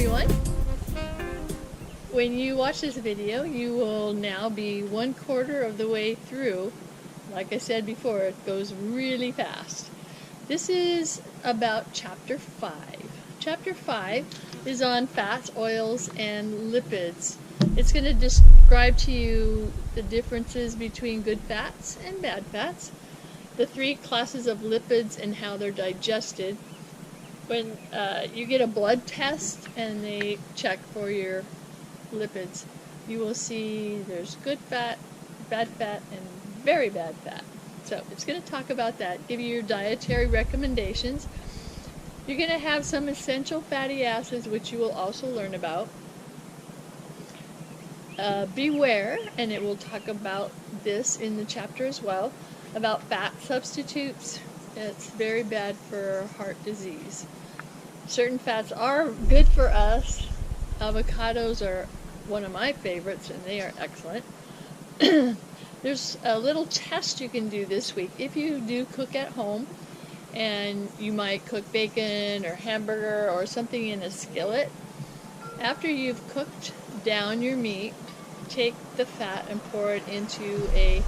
everyone. When you watch this video, you will now be 1/4 of the way through. Like I said before, it goes really fast. This is about Chapter 5. Chapter 5 is on fats, oils, and lipids. It's going to describe to you the differences between good fats and bad fats, the 3 classes of lipids and how they're digested. When you get a blood test and they check for your lipids, you will see there's good fat, bad fat, and very bad fat. So it's going to talk about that, give you your dietary recommendations. You're going to have some essential fatty acids, which you will also learn about. Beware, and it will talk about this in the chapter as well, about fat substitutes. It's very bad for heart disease. Certain fats are good for us. Avocados are one of my favorites, and they are excellent. There's a little test you can do this week. If you do cook at home, and you might cook bacon or hamburger or something in a skillet, after you've cooked down your meat, take the fat and pour it into a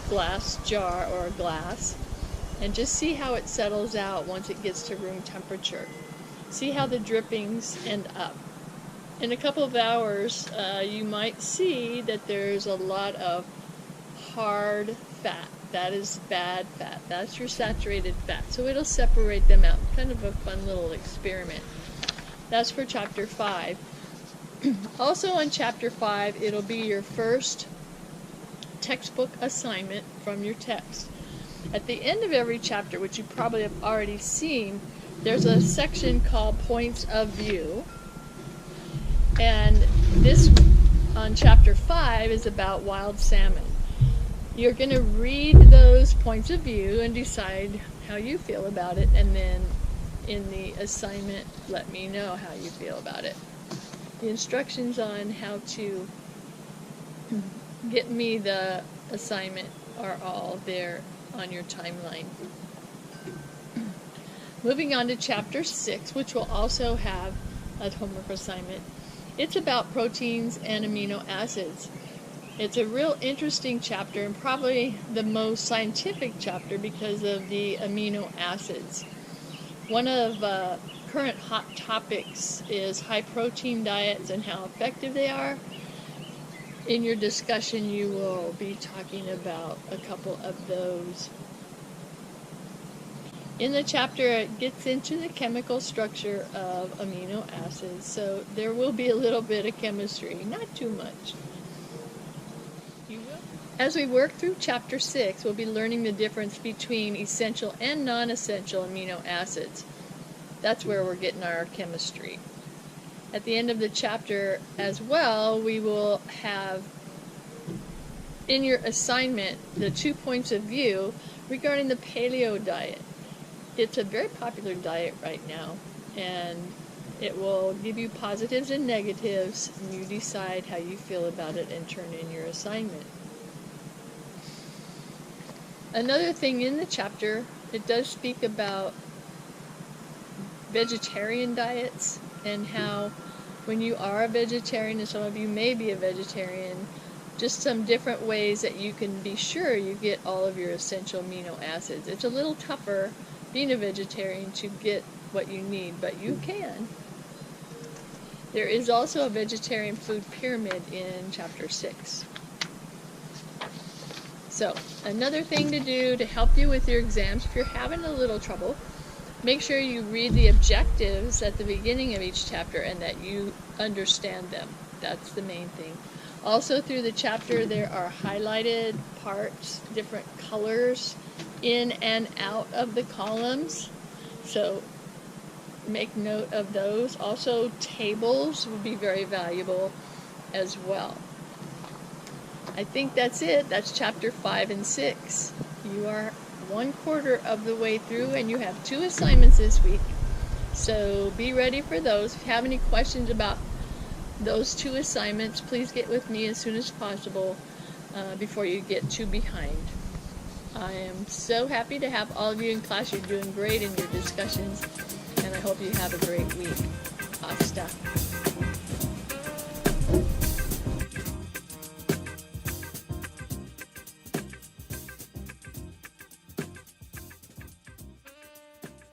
glass jar or a glass, and just see how it settles out once it gets to room temperature. See how the drippings end up. In a couple of hours, you might see that there's a lot of hard fat. That is bad fat. That's your saturated fat. So it'll separate them out. Kind of a fun little experiment. That's for Chapter 5. Also on Chapter 5, it'll be your first textbook assignment from your text. At the end of every chapter, which you probably have already seen, there's a section called Points of View. And this, on Chapter 5, is about wild salmon. You're going to read those points of view and decide how you feel about it, and then in the assignment, let me know how you feel about it. The instructions on how to get me the assignment are all there on your timeline. Moving on to Chapter 6, which will also have a homework assignment. It's about proteins and amino acids. It's a real interesting chapter, and probably the most scientific chapter because of the amino acids. One of current hot topics is high protein diets and how effective they are. In your discussion, you will be talking about a couple of those. In the chapter, it gets into the chemical structure of amino acids, so there will be a little bit of chemistry, not too much. As we work through Chapter 6, we'll be learning the difference between essential and non-essential amino acids. That's where we're getting our chemistry. At the end of the chapter as well, we will have in your assignment the 2 points of view regarding the paleo diet. It's a very popular diet right now, and it will give you positives and negatives, and you decide how you feel about it and turn in your assignment. Another thing in the chapter, it does speak about vegetarian diets and how when you are a vegetarian, and some of you may be a vegetarian, just some different ways that you can be sure you get all of your essential amino acids. It's a little tougher being a vegetarian to get what you need, but you can. There is also a vegetarian food pyramid in Chapter 6. So, another thing to do to help you with your exams, if you're having a little trouble, make sure you read the objectives at the beginning of each chapter and that you understand them. That's the main thing. Also through the chapter there are highlighted parts, different colors in and out of the columns. So make note of those. Also tables will be very valuable as well. I think that's it. That's Chapter 5 and 6. You are 1/4 of the way through, and you have 2 assignments this week. So be ready for those. If you have any questions about those 2 assignments, please get with me as soon as possible before you get too behind. I am so happy to have all of you in class. You're doing great in your discussions, and I hope you have a great week. pasta.